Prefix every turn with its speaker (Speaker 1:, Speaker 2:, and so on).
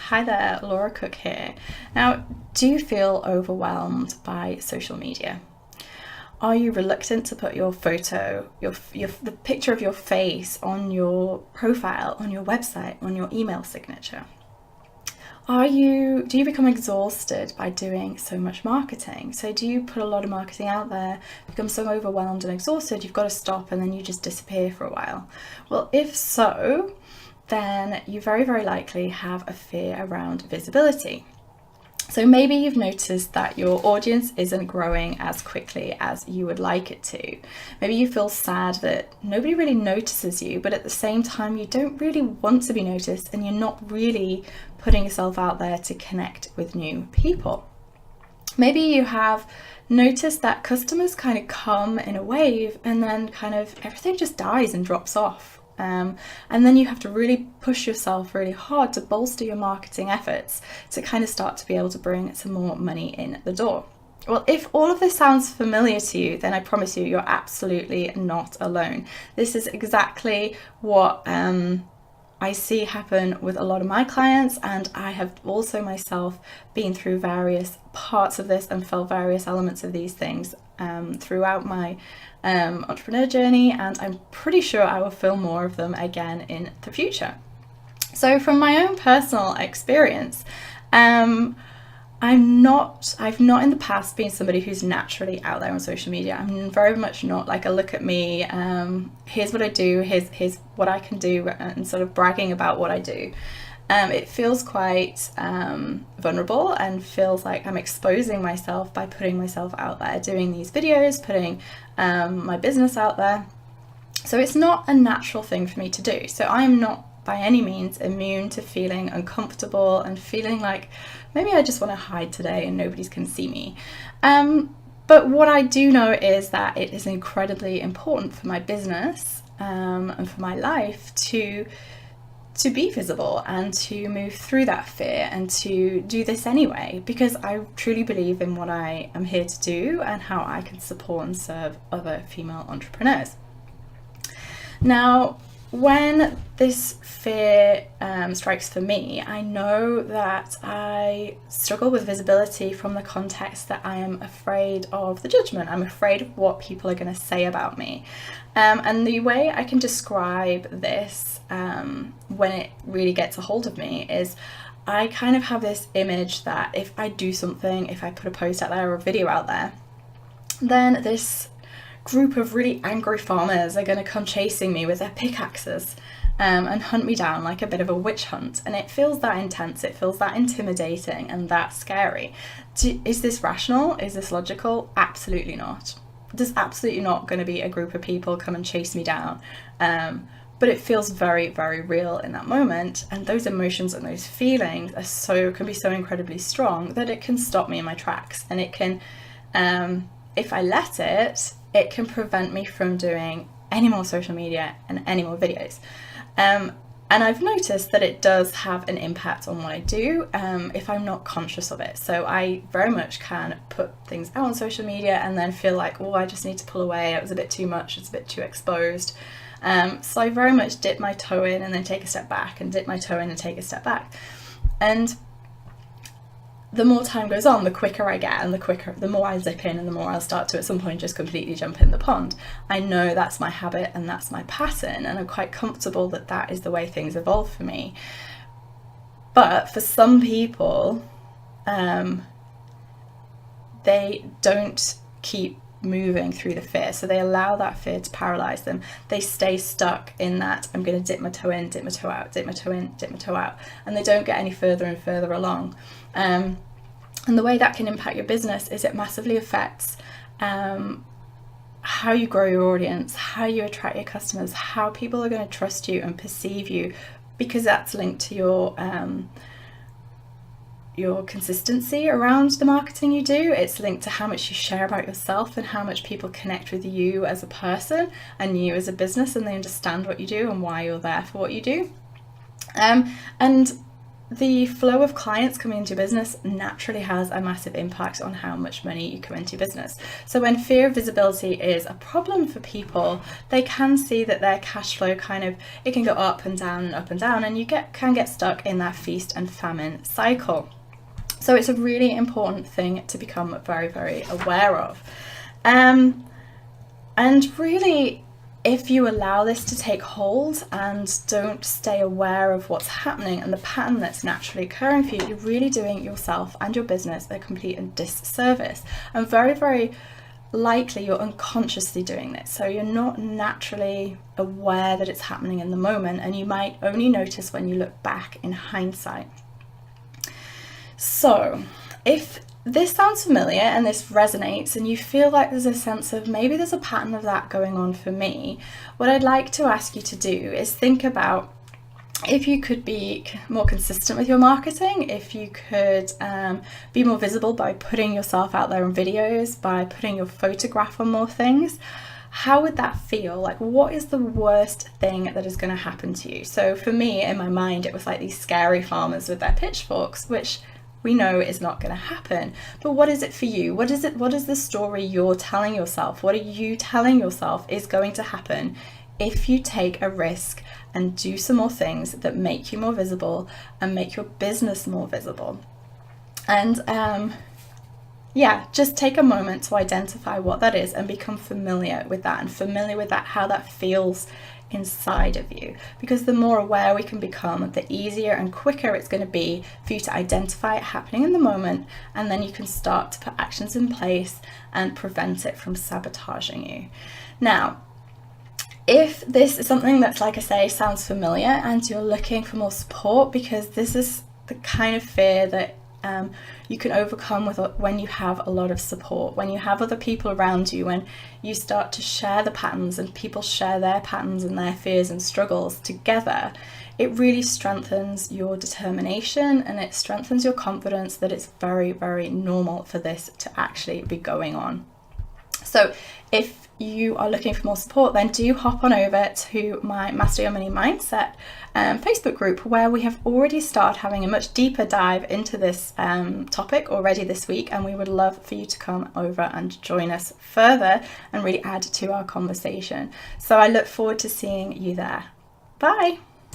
Speaker 1: Hi there, Laura Cook here. Now, do you feel overwhelmed by social media? Are you reluctant to put your photo, the picture of your face on your profile, on your website, on your email signature? Do you become exhausted by doing so much marketing? So do you put a lot of marketing out there, become so overwhelmed and exhausted, you've got to stop and then you just disappear for a while? Well, if so, then you very, very likely have a fear around visibility. So maybe you've noticed that your audience isn't growing as quickly as you would like it to. Maybe you feel sad that nobody really notices you, but at the same time, you don't really want to be noticed and you're not really putting yourself out there to connect with new people. Maybe you have noticed that customers kind of come in a wave and then kind of everything just dies and drops off. And then you have to really push yourself really hard to bolster your marketing efforts to kind of start to be able to bring some more money in the door. Well, if all of this sounds familiar to you, then I promise you, you're absolutely not alone. This is exactly what I see happen with a lot of my clients, and I have also myself been through various parts of this and felt various elements of these things throughout my entrepreneur journey, and I'm pretty sure I will feel more of them again in the future. So from my own personal experience, I've not in the past been somebody who's naturally out there on social media. I'm very much not like a look at me, here's what I do, here's what I can do, and sort of bragging about what I do. It feels quite vulnerable and feels like I'm exposing myself by putting myself out there, doing these videos, putting my business out there. So it's not a natural thing for me to do. So I am not by any means immune to feeling uncomfortable and feeling like maybe I just want to hide today and nobody's can see me. But what I do know is that it is incredibly important for my business and for my life to be visible and to move through that fear and to do this anyway, because I truly believe in what I am here to do and how I can support and serve other female entrepreneurs. Now, when this fear strikes for me, I know that I struggle with visibility from the context that I am afraid of the judgment. I'm afraid of what people are going to say about me. And the way I can describe this when it really gets a hold of me is I kind of have this image that if I do something, if I put a post out there or a video out there, then this group of really angry farmers are going to come chasing me with their pickaxes and hunt me down like a bit of a witch hunt. And it feels that intense, it feels that intimidating and that scary. Is this rational? Is this logical? Absolutely not. There's absolutely not going to be a group of people come and chase me down. But it feels very, very real in that moment. And those emotions and those feelings can be so incredibly strong that it can stop me in my tracks. And it can, if I let it, it can prevent me from doing any more social media and any more videos. And I've noticed that it does have an impact on what I do if I'm not conscious of it. So I very much can put things out on social media and then feel like, oh, I just need to pull away. It was a bit too much. It's a bit too exposed. So I very much dip my toe in and then take a step back and dip my toe in and take a step back. And the more time goes on, the quicker I get and the more I zip in and the more I'll start to at some point just completely jump in the pond. I know that's my habit and that's my pattern, and I'm quite comfortable that that is the way things evolve for me. But for some people, they don't keep moving through the fear, so they allow that fear to paralyze them. They stay stuck in that I'm going to dip my toe in, dip my toe out, dip my toe in, dip my toe out, and they don't get any further and further along. And the way that can impact your business is it massively affects how you grow your audience, how you attract your customers, how people are going to trust you and perceive you, because that's linked to your consistency around the marketing you do. It's linked to how much you share about yourself and how much people connect with you as a person and you as a business, and they understand what you do and why you're there for what you do. And the flow of clients coming into your business naturally has a massive impact on how much money you come into your business. So when fear of visibility is a problem for people, they can see that their cash flow it can go up and down, and you can get stuck in that feast and famine cycle. So it's a really important thing to become very, very aware of. And really, if you allow this to take hold and don't stay aware of what's happening and the pattern that's naturally occurring for you, you're really doing yourself and your business a complete disservice. And very, very likely you're unconsciously doing this. So you're not naturally aware that it's happening in the moment, and you might only notice when you look back in hindsight. So if this sounds familiar and this resonates and you feel like there's a sense of maybe there's a pattern of that going on for me, what I'd like to ask you to do is think about if you could be more consistent with your marketing, if you could be more visible by putting yourself out there in videos, by putting your photograph on more things. How would that feel? Like, what is the worst thing that is going to happen to you? So for me, in my mind, it was like these scary farmers with their pitchforks, which we know is not going to happen. But what is it for you? What is the story you're telling yourself? What are you telling yourself is going to happen if you take a risk and do some more things that make you more visible and make your business more visible? And just take a moment to identify what that is and become familiar with that, how that feels inside of you. Because the more aware we can become, the easier and quicker it's going to be for you to identify it happening in the moment, and then you can start to put actions in place and prevent it from sabotaging you. Now, if this is something that's, like I say, sounds familiar and you're looking for more support, because this is the kind of fear that you can overcome when you have a lot of support, when you have other people around you, when you start to share the patterns and people share their patterns and their fears and struggles together. It really strengthens your determination and it strengthens your confidence that it's very, very normal for this to actually be going on. So if you are looking for more support, then do hop on over to my Master Your Money Mindset Facebook group, where we have already started having a much deeper dive into this topic already this week, and we would love for you to come over and join us further and really add to our conversation. So I look forward to seeing you there. Bye.